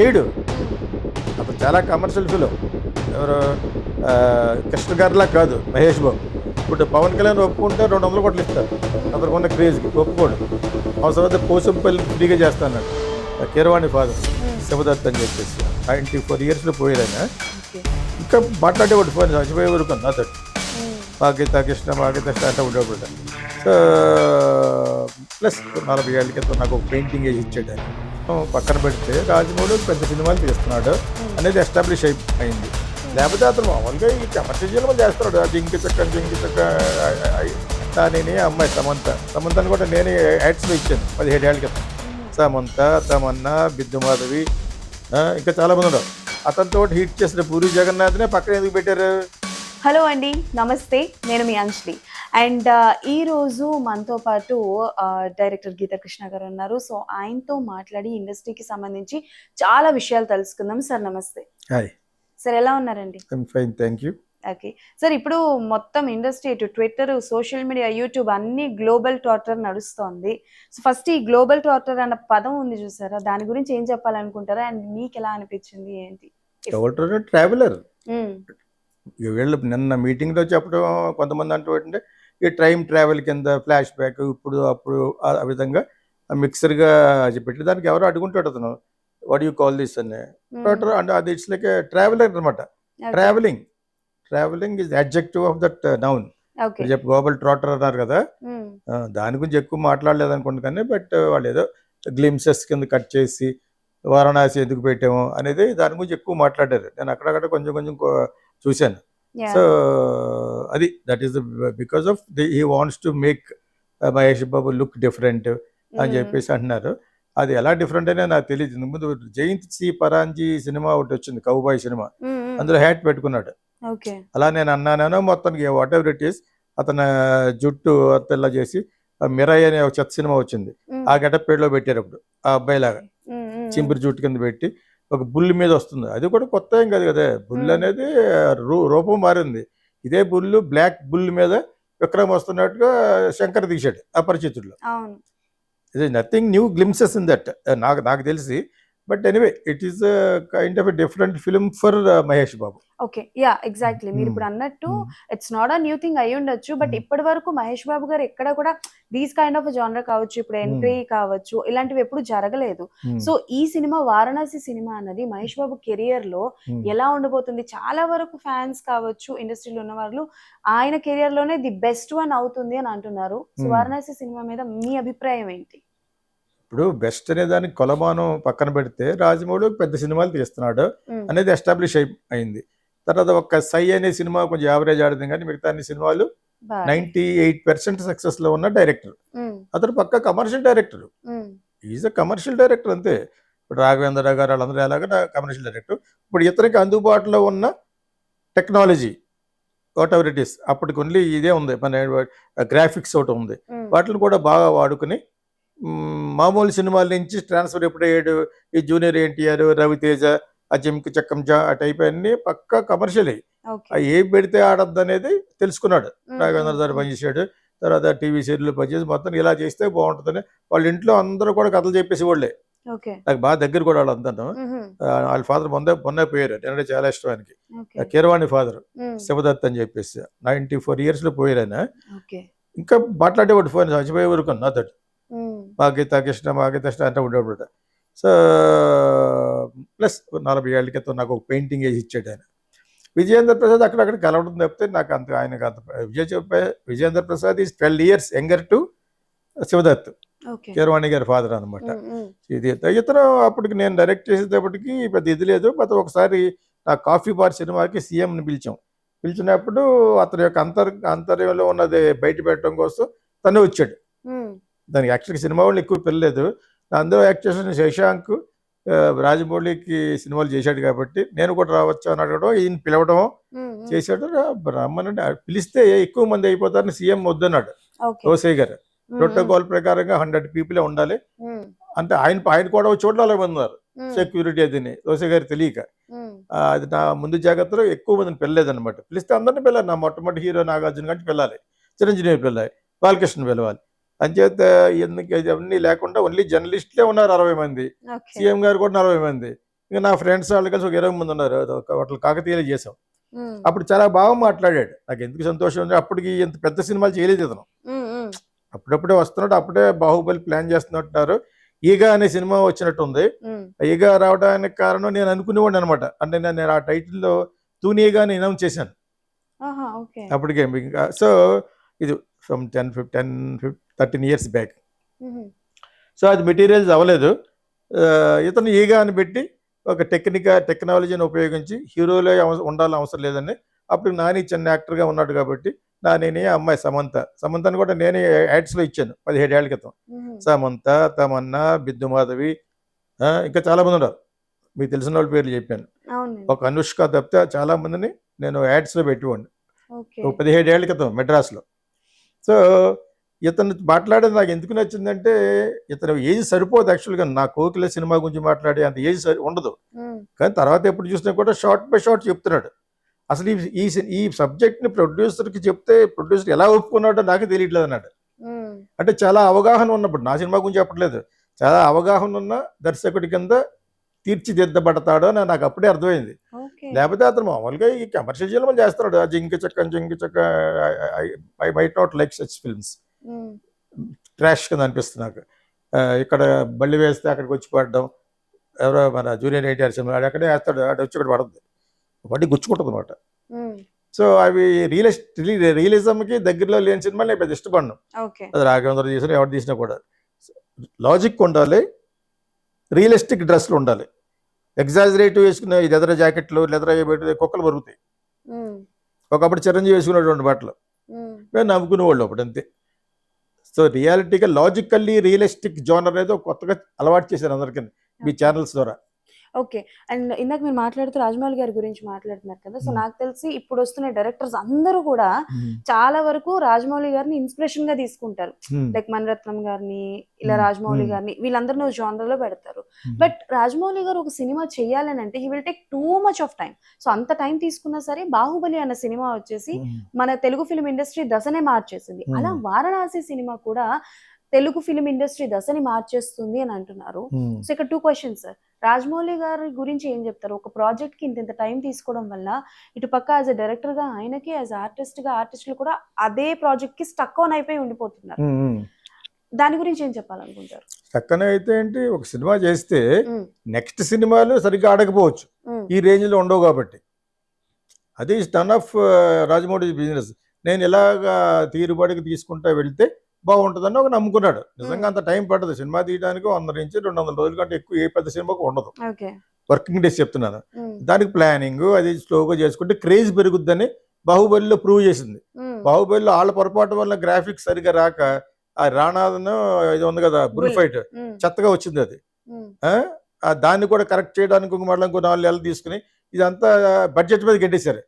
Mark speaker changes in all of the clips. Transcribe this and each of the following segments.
Speaker 1: చేయడు. అప్పుడు చాలా కమర్షియల్ ఫిలిం. ఎవరు కృష్ణ గారిలా కాదు మహేష్ బాబు. ఇప్పుడు పవన్ కళ్యాణ్ ఒప్పుకుంటే 200 కోట్లు ఇస్తారు. అతనికి ఉన్న క్రేజ్కి ఒప్పుకోడు. అవసరమైతే పోసంపల్లి ఫ్రీగా చేస్తాను కీరవాణి ఫాదర్ శివదత్ అని చెప్పేసి 94 ఇయర్స్లో పోయారు ఆయన. ఇంకా మాట్లాడేవాడు ఫోన్ చచ్చిపోయే వరకు నాతో మాగీత కృష్ణ అంటే ఉండేవాడు. సో ప్లస్ 40 ఏళ్ళ క్రితం నాకు ఒక పెయింటింగ్ వేసి ఇచ్చాడు ఆయన. పక్కన పెడితే రాజమౌళి పెద్ద సినిమాలు తీస్తున్నాడు అనేది ఎస్టాబ్లిష్ అయింది. లేకపోతే అతను మామూలుగా ఈ కమర్షియల్ సినిమాలు చేస్తున్నాడు. జింకి చక్క నేనే అమ్మాయి సమంతని కూడా నేనే యాడ్స్లో ఇచ్చాను 17 ఏళ్ళ క్రితం. సమంత, తమన్నా, బిద్దు మాధవి, ఇంకా చాలామంది ఉన్నారు. అతనితో హిట్ చేసిన పూరి జగన్నాథ్నే పక్కన ఎందుకు పెట్టారు?
Speaker 2: హలో అండి, నమస్తే. నేను మీ అంజలి. అండ్ ఈరోజు మనతో పాటు డైరెక్టర్ గీతా కృష్ణ గారు ఉన్నారు. సో ఆయనతో మాట్లాడి ఇండస్ట్రీకి సంబంధించి చాలా విషయాలు తెలుసుకుందాం. సార్ నమస్తే.
Speaker 1: హాయ్
Speaker 2: సార్, ఎలా ఉన్నారండి?
Speaker 1: Fine, thank you.
Speaker 2: Okay sir, ఇప్పుడు మొత్తం ఇండస్ట్రీ ఇటు ట్విట్టర్, సోషల్ మీడియా, యూట్యూబ్ అన్ని గ్లోబల్ టార్చర్ నడుస్తోంది. సో ఫస్ట్ ఈ గ్లోబల్ టార్చర్ అన్న పదం ఉంది చూసారా, దాని గురించి ఏం చెప్పాలనుకుంటారా? అండ్ మీకు ఎలా అనిపించింది ఏంటి?
Speaker 1: ట్రావెలర్ వీళ్ళు నిన్న మీటింగ్లో చెప్పడం కొంతమంది అంటూ ఏంటంటే ఈ టైం ట్రావెల్ కింద ఫ్లాష్ బ్యాక్ ఇప్పుడు అప్పుడు ఆ విధంగా మిక్సర్గా పెట్టి దానికి ఎవరో అడుగుంటాడు అతను వాట్ యూ కాల్ దిస్ అని. అంటే అది ఇట్స్ లైక్ ట్రావెలర్ అనమాట. Travelling is adjective of that noun. చెప్పి గ్లోబల్ ట్రాటర్ అన్నారు కదా, దాని గురించి ఎక్కువ మాట్లాడలేదు అనుకోండి. కానీ బట్ వాళ్ళు ఏదో గ్లిమ్సెస్ కింద కట్ చేసి వారణాసి ఎందుకు పెట్టాము అనేది దాని గురించి ఎక్కువ మాట్లాడారు. నేను అక్కడక్కడ కొంచెం చూశాను. సో అది that is because of he wants to make Mahesh Babu look different అని చెప్పేసి అంటున్నారు. అది ఎలా డిఫరెంట్ అనే నాకు తెలియదు. ముందు జయంత్ సి పరాంజీ సినిమా ఒకటి వచ్చింది, కౌబాయ్ సినిమా, అందులో హ్యాట్ పెట్టుకున్నాడు. అలా నేను అన్నానో మొత్తానికి వాట్ ఎవర్ ఇట్ ఈస్ అతను జుట్టు తెల్ల చేసి మిరాయి అనే ఒక చెత్త సినిమా వచ్చింది, ఆ గెటప్ పేడ్లో పెట్టారు. అప్పుడు ఆ అబ్బాయి లాగా చింపిరి జుట్టు కింద పెట్టి ఒక బుల్ మీద వస్తుంది. అది కూడా కొత్త ఏం కాదు కదా, బుల్ అనేది రూపం మారింది. ఇదే బుల్ బ్లాక్ బుల్ మీద విక్రమ్ వస్తున్నట్టుగా శంకర్ తీశాడు అపరిచితుల్లో. ఇది nothing new glimpses in that నాకు తెలిసి. But anyway it is kind of a different film for Mahesh Babu.
Speaker 2: Okay, yeah exactly. మీరు ఇప్పుడు అన్నట్టు it's not a new thing అయి ఉండొచ్చు. బట్ ఇప్పటి వరకు మహేష్ బాబు గారు ఎక్కడ కూడా దీస్ కైండ్ ఆఫ్ జానర్ కావచ్చు, ఇప్పుడు ఎంట్రీ కావచ్చు, ఇలాంటివి ఎప్పుడు జరగలేదు. సో ఈ సినిమా వారణాసి సినిమా అన్నది మహేష్ బాబు కెరియర్ లో ఎలా ఉండబోతుంది? చాలా వరకు ఫ్యాన్స్ కావచ్చు, ఇండస్ట్రీలో ఉన్న వాళ్ళు ఆయన కెరియర్ లోనే ది బెస్ట్ వన్ అవుతుంది అని అంటున్నారు. సో వారణాసి సినిమా మీద మీ అభిప్రాయం ఏంటి?
Speaker 1: ఇప్పుడు బెస్ట్ అనే దానికి కొలమానం పక్కన పెడితే రాజమౌళి పెద్ద సినిమాలు తీస్తున్నాడు అనేది ఎస్టాబ్లిష్ అయింది. తర్వాత ఒక సై అనే సినిమా కొంచెం యావరేజ్ ఆడింది, కానీ మిగతా అన్ని సినిమాలు 98% సక్సెస్ లో ఉన్న డైరెక్టర్. అతను పక్క commercial director, is a commercial director అంతే. ఇప్పుడు రాఘవేంద్ర గారు వాళ్ళందరూ ఎలాగ కమర్షియల్ డైరెక్టర్. ఇప్పుడు ఇతనికి అందుబాటులో ఉన్న technology what ever it is, అప్పటికి ఓన్లీ ఇదే ఉంది, మన గ్రాఫిక్స్ ఒకటి ఉంది, వాటిని కూడా బాగా వాడుకుని మామూలు సినిమాల నుంచి ట్రాన్స్ఫర్ ఎప్పుడయ్యాడు ఈ జూనియర్ ఎన్టీఆర్, రవితేజ, ఆ జిమ్కి చక్కంజా ఆ టైప్ అన్ని పక్కా కమర్షియల్ ఏం పెడితే ఆడద్దు అనేది తెలుసుకున్నాడు. రాఘవేంద్ర గారు పనిచేసాడు, తర్వాత టీవీ సీరియల్ పనిచేసి మొత్తం ఇలా చేస్తే బాగుంటుందని వాళ్ళ ఇంట్లో అందరూ కూడా కథలు చెప్పేసి వాళ్ళే. నాకు బాగా దగ్గర కూడా వాళ్ళందరూ. వాళ్ళ ఫాదర్ మొన్నే పోయారు, నేనంటే చాలా ఇష్టం ఆయనకి. కీరవాణి ఫాదర్ శివదత్ అని చెప్పేసి 94 ఇయర్స్లో పోయారు ఆయన. ఇంకా మాట్లాడేవాడు ఫోన్ చచ్చిపోయే వరకు నాతో మాగీత కృష్ణ అంటే ఉండేవాడు. సో ప్లస్ 40 ఏళ్ళ క్రితం నాకు ఒక పెయింటింగ్ వేసి ఇచ్చాడు ఆయన. విజయేంద్ర ప్రసాద్ అక్కడక్కడ కలవడం తప్పితే నాకు అంత ఆయనకు అంత Vijayendra Prasad is 12 years younger to Shivdatt, Keeravani గారి ఫాదర్ అనమాట. ఇది ఇతను అప్పటికి నేను డైరెక్ట్ చేసేటప్పటికి పెద్ద ఇది లేదు. బట్ ఒకసారి నా కాఫీ బార్ సినిమాకి సీఎంని పిలిచినప్పుడు అతని యొక్క అంతర్యంలో ఉన్నది బయట పెట్టడం కోసం తనే వచ్చాడు. దానికి యాక్చువల్గా సినిమా వాళ్ళు ఎక్కువ పిల్లలేదు, అందరూ యాక్ట్ చేసిన శశాంక్ రాజమౌళికి సినిమాలు చేశాడు కాబట్టి నేను కూడా రావచ్చు అని అడగడం, ఈయన పిలవడం చేశాడు. రమ్మనంటే పిలిస్తే ఎక్కువ మంది అయిపోతారని సీఎం వద్దన్నాడు రోసయ్య గారు. ప్రోటోకాల్ ప్రకారంగా 100 people ఉండాలి అంటే ఆయన కూడా చోట్ల 40 మంది ఉన్నారు సెక్యూరిటీ. అదిని రోసయ్య గారు తెలియక అది నా ముందు జాగ్రత్తలో ఎక్కువ మందిని పిల్లలేదన్నమాట. పిలిస్తే అందరినీ పిల్లాలి, నా మొట్టమొదటి హీరో నాగార్జున గారికి పిల్లాలి, చిరంజీవి పిల్లాలి, బాలకృష్ణ పిలవాలి. అంచేత ఎందుకు అవన్నీ లేకుండా ఓన్లీ జర్నలిస్టులే ఉన్నారు 60 మంది, సీఎం గారు కూడా 40 మంది. ఇంకా నా ఫ్రెండ్స్ వాళ్ళు కలిసి ఒక 20 మంది ఉన్నారు, వాటి కాకతీయలు చేసాం. అప్పుడు చాలా బాగా మాట్లాడాడు, నాకు ఎందుకు సంతోషం ఉంది, అప్పటికి ఇంత పెద్ద సినిమాలు చేయలేదు ఇతను, అప్పుడప్పుడే వస్తున్నాడు, అప్పుడే బాహుబలి ప్లాన్ చేస్తున్నట్టున్నారు. ఈగా అనే సినిమా వచ్చినట్టుంది. ఈగా రావడానికి కారణం నేను అనుకునేవాడిని అనమాట, అంటే నేను ఆ టైటిల్లో తూనీగా అని అనౌన్స్ చేశాను అప్పటికే. ఇంకా సో ఇది ఫ్రమ్ 13 years బ్యాక్. సో అది మెటీరియల్స్ అవ్వలేదు. ఇతను ఈగా అని పెట్టి ఒక టెక్నాలజీని ఉపయోగించి హీరోలో ఉండాలని అవసరం లేదని, అప్పుడు నాని చిన్న యాక్టర్గా ఉన్నాడు కాబట్టి నాని అమ్మాయి సమంతని కూడా నేనే యాడ్స్లో ఇచ్చాను 17 ఏళ్ల క్రితం. సమంత, తమన్నా, బిద్దు మాధవి, ఇంకా చాలా మంది ఉన్నారు, మీకు తెలిసిన వాళ్ళ పేర్లు చెప్పాను. ఒక అనుష్క తప్పితే చాలా మందిని నేను యాడ్స్లో పెట్టేవాడిని 17 ఏళ్ల క్రితం మెడ్రాస్లో. సో ఇతను మాట్లాడేది నాకు ఎందుకు నచ్చిందంటే, ఇతను ఏజ్ సరిపోదు యాక్చువల్గా, నా కోకిల సినిమా గురించి మాట్లాడే అంత ఏజ్ ఉండదు, కానీ తర్వాత ఎప్పుడు చూసినా కూడా షార్ట్ బై షార్ట్ చెప్తున్నాడు. అసలు ఈ సబ్జెక్ట్ని ప్రొడ్యూసర్కి చెప్తే ప్రొడ్యూసర్ ఎలా ఒప్పుకున్నాడో నాకు తెలియట్లేదు అన్నాడు. అంటే చాలా అవగాహన ఉన్నప్పుడు, నా సినిమా గురించి చెప్పట్లేదు, చాలా అవగాహన ఉన్న దర్శకుడి కింద తీర్చిదిద్దబడతాడో నాకు అప్పుడే అర్థమైంది. లేకపోతే అతను మామూలుగా ఈ కమర్షియల్ సినిమాలు చేస్తున్నాడు, ఆ జింకి చక్క I might not like such films, trash కింద అనిపిస్తుంది నాకు. ఇక్కడ బళ్ళు వేస్తే అక్కడికి వచ్చి పడడం, ఎవరో మన జూనియర్ ఎన్టీఆర్ సినిమా అక్కడే వేస్తాడు, అక్కడ వచ్చి ఇక్కడ పడుతుంది, పడి గుచ్చుకుంటుంది అనమాట. సో అవి రియలిజంకి దగ్గరలో లేని సినిమాలు నేను పెద్ద ఇష్టపడను. అది రాఘవేంద్ర చేసిన ఎవరు తీసినా కూడా లాజిక్ ఉండాలి, రియలిస్టిక్ డ్రెస్లు ఉండాలి. ఎగ్జాజరేటివ్ వేసుకున్న ఈ లెదర్ జాకెట్లు, లెదర్ పెట్టి కుక్కలు బరుగుతాయి. ఒకప్పుడు చిరంజీవి వేసుకున్నటువంటి బట్టలు మేము నవ్వుకునేవాళ్ళు అప్పుడు, అంతే. సో రియాలిటీగా లాజికల్లీ రియలిస్టిక్ జోనర్ అనేది కొత్తగా అలవాటు చేశారు అందరికీ మీ ఛానల్స్ ద్వారా.
Speaker 2: ఓకే. అండ్ ఇందాక మీరు మాట్లాడుతూ రాజమౌళి గారి గురించి మాట్లాడుతున్నారు కదా, సో నాకు తెలిసి ఇప్పుడు వస్తున్న డైరెక్టర్స్ అందరూ కూడా చాలా వరకు రాజమౌళి గారిని ఇన్స్పిరేషన్ గా తీసుకుంటారు. లైక్ మణిరత్నం గారిని, ఇలా రాజమౌళి గారిని, వీళ్ళందరినీ జోనర్లో పెడతారు. బట్ రాజమౌళి గారు ఒక సినిమా చెయ్యాలని అంటే he will take too much of time. So అంత టైం తీసుకున్నా సరే బాహుబలి అన్న సినిమా వచ్చేసి మన తెలుగు ఫిల్మ్ ఇండస్ట్రీ దశనే మార్చేసింది. అలా వారణాసి సినిమా కూడా తెలుగు ఫిలిం ఇండస్ట్రీ దశని మార్చేస్తుంది అని అంటున్నారు. సో ఇక్కడ 2 questions సార్. రాజమౌళి గారి గురించి ఏం చెప్తారు? ఒక ప్రాజెక్ట్ కి ఇంత టైం తీసుకోవడం వల్ల ఇటు పక్క యాజ్ అ డైరెక్టర్ గా ఆయనకి, యాజ్ ఆర్టిస్టులు కూడా అదే ప్రాజెక్ట్ కి స్టక్ ఆన్ అయిపోయి ఉండిపోతున్నారు. దాని గురించి ఏం చెప్పాలనుకుంటారు?
Speaker 1: స్టక్ అని అయితే ఏంటి, ఒక సినిమా చేస్తే నెక్స్ట్ సినిమాలు సరిగ్గా ఆడకపోవచ్చు, ఈ రేంజ్ లో ఉండవు కాబట్టి. అది టర్న్ ఆఫ్ రాజమౌళి బిజినెస్. నేను ఇలాగా తీరుబడికి తీసుకుంటా వెళ్తే బాగుంటుందని ఒక నమ్ముకున్నాడు. నిజంగా అంత టైం పడుతుంది సినిమా తీయడానికి, 100 నుంచి 200 రోజుల కంటే ఎక్కువ ఏ పెద్ద సినిమాకు ఉండదు. వర్కింగ్ డేస్ చెప్తున్నాను. దానికి ప్లానింగ్ అది స్లోగా చేసుకుంటే క్రేజ్ పెరుగుద్దని బాహుబలిలో ప్రూవ్ చేసింది. బాహుబలిలో వాళ్ళ పొరపాటు వల్ల గ్రాఫిక్స్ సరిగా రాక ఆ రాణాను ఇది ఉంది కదా బుల్ ఫైట్ చెత్తగా వచ్చింది. అది దాన్ని కూడా కరెక్ట్ చేయడానికి మళ్ళీ ఇంకో 4 నెలలు తీసుకుని ఇదంతా బడ్జెట్ మీద గెట్టేశారు.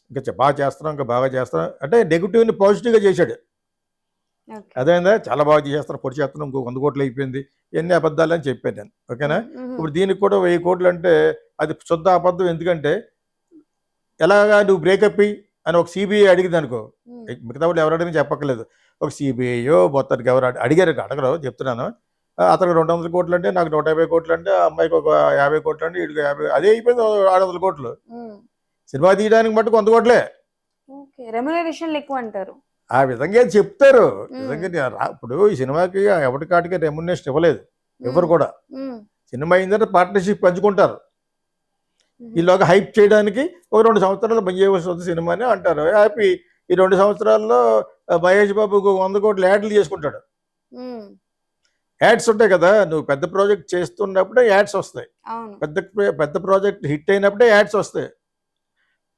Speaker 1: ఇంకా బాగా చేస్తున్నాం అంటే నెగిటివ్ని పాజిటివ్గా చేశాడు. అదేందా చాలా బాగా చేస్తారు, పొడి చేస్తున్నాం, ఇంకో 100 కోట్లు అయిపోయింది, ఎన్ని అబద్ధాలు అని చెప్పాను నేను. ఓకేనా? ఇప్పుడు దీనికి కూడా 1000 కోట్లు అంటే అది శుద్ధ అబద్ధం. ఎందుకంటే ఎలాగా నువ్వు బ్రేకప్ అని ఒక సిబిఐ అడిగింది అనుకో, మిగతా వాళ్ళు ఎవరు అడిగినా చెప్పక్కర్లేదు, ఒక సిబిఐయో మొత్తానికి ఎవరు అడగరు చెప్తున్నాను. అతనికి 200 కోట్లు అంటే, నాకు 150 కోట్లు అంటే, అమ్మాయికి ఒక 50 కోట్లు అంటే, వీడికి 50, అదే అయిపోయింది 600 కోట్లు. సినిమా తీయడానికి మటుకు 100 కోట్లే
Speaker 2: రెమ్యునరేషన్ ఎక్కువ అంటారు.
Speaker 1: ఆ విధంగా చెప్తారు. నిజంగా ఇప్పుడు ఈ సినిమాకి ఎవరికాటికి రెమ్యునరేషన్ ఇవ్వలేదు ఎవరు కూడా. సినిమా అయిందంటే పార్ట్నర్షిప్ పంచుకుంటారు. ఈలోగా హైప్ చేయడానికి ఒక 2 సంవత్సరాలు పని చేయవలసి వస్తుంది సినిమా అని అంటారు. హ్యాపీ. ఈ 2 సంవత్సరాల్లో మహేష్ బాబు 100 కోట్లు యాడ్లు చేసుకుంటాడు. యాడ్స్ ఉంటాయి కదా, నువ్వు పెద్ద ప్రాజెక్ట్ చేస్తున్నప్పుడే యాడ్స్ వస్తాయి, పెద్ద ప్రాజెక్ట్ హిట్ అయినప్పుడే యాడ్స్ వస్తాయి.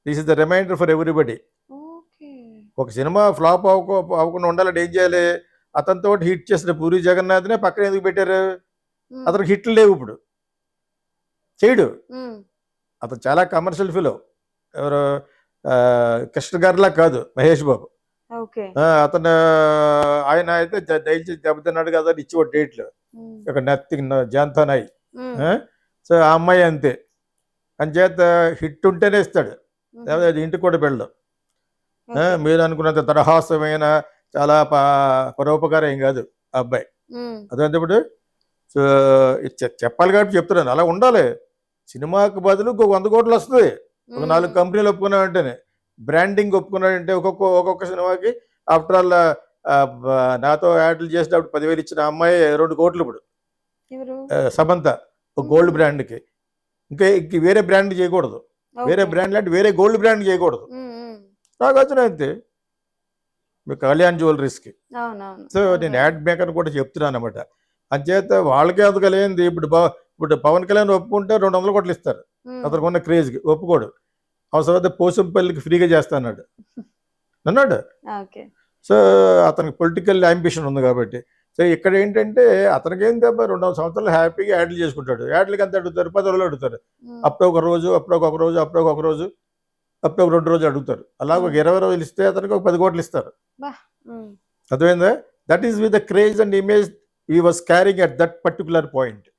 Speaker 1: This is the reminder for everybody. ఒక సినిమా ఫ్లాప్ అవ్వకుండా ఉండాలంటే ఏం చేయాలి? అతనితో హిట్ చేసిన పూరి జగన్నాథ్నే పక్కన ఎందుకు పెట్టారు? అతనికి హిట్లు లేవు, ఇప్పుడు చేయడు. అతను చాలా కమర్షియల్ ఫిలో. ఎవరు? కృష్ణ గారిలా కాదు మహేష్ బాబు. అతను ఆయన అయితే దయచేసి దెబ్బతిన్నాడు కదా అని ఇచ్చి డేట్లు ఒక నథింగ్ జాంతనాయ్. సో ఆ అమ్మాయి అంతే, అంచేత హిట్ ఉంటేనే ఇస్తాడు, అది ఇంటికి కూడా వెళ్ళడం. మీరు అనుకున్నంత తరహాసమైన చాలా పరోపకారం ఏం కాదు ఆ అబ్బాయి. అదే ఇప్పుడు సో చెప్పాలి కాబట్టి చెప్తున్నాను, అలా ఉండాలి. సినిమాకి బదులు ఇంకో 100 కోట్లు వస్తుంది ఒక 4 కంపెనీలు ఒప్పుకున్నాడంటేనే. బ్రాండింగ్ ఒప్పుకున్నాడంటే ఒక్కొక్క సినిమాకి ఆఫ్టర్ ఆల్ నాతో యాడ్లు చేసినప్పుడు 10,000 ఇచ్చిన అమ్మాయి 2 కోట్లు ఇప్పుడు.
Speaker 2: ఎవరు?
Speaker 1: సమంత ఒక గోల్డ్ బ్రాండ్కి. ఇంక వేరే బ్రాండ్ చేయకూడదు, వేరే బ్రాండ్ అంటే వేరే గోల్డ్ బ్రాండ్ చేయకూడదు. నాగార్జున అంతే మీ కళ్యాణ్ జ్యువెలరీస్కి.
Speaker 2: అవునవును.
Speaker 1: సో నేను యాడ్ మేకర్ కూడా చెప్తున్నాను అనమాట. అంచేత వాళ్ళకే అందుకలేంది. ఇప్పుడు పవన్ కళ్యాణ్ ఒప్పుకుంటే 200 కోట్లు ఇస్తారు అతనికి ఉన్న క్రేజ్కి. ఒప్పుకోడు. అవసరమైతే పోసంపల్లికి ఫ్రీగా చేస్తా అన్నాడు అన్నాడు.
Speaker 2: ఓకే.
Speaker 1: సో అతనికి పొలిటికల్ అంబిషన్ ఉంది కాబట్టి. సో ఇక్కడ ఏంటంటే అతనికి ఏం దెబ్బ 200 సంవత్సరాలు హ్యాపీగా యాడ్లు చేసుకుంటాడు. యాడ్లకి ఎంత అడుగుతారు? 10 రోజులు అడుగుతారు. అప్పుడు ఒక రోజు, అప్పుడు ఒక రోజు, అప్పుడు ఒక రోజు, అప్పుడు ఒక 2 రోజులు అడుగుతారు. అలాగే ఒక 20 రోజులు ఇస్తే అతనికి ఒక 10 కోట్లు ఇస్తారు. అర్థమైందా? That is with the craze and image he was carrying at that particular point.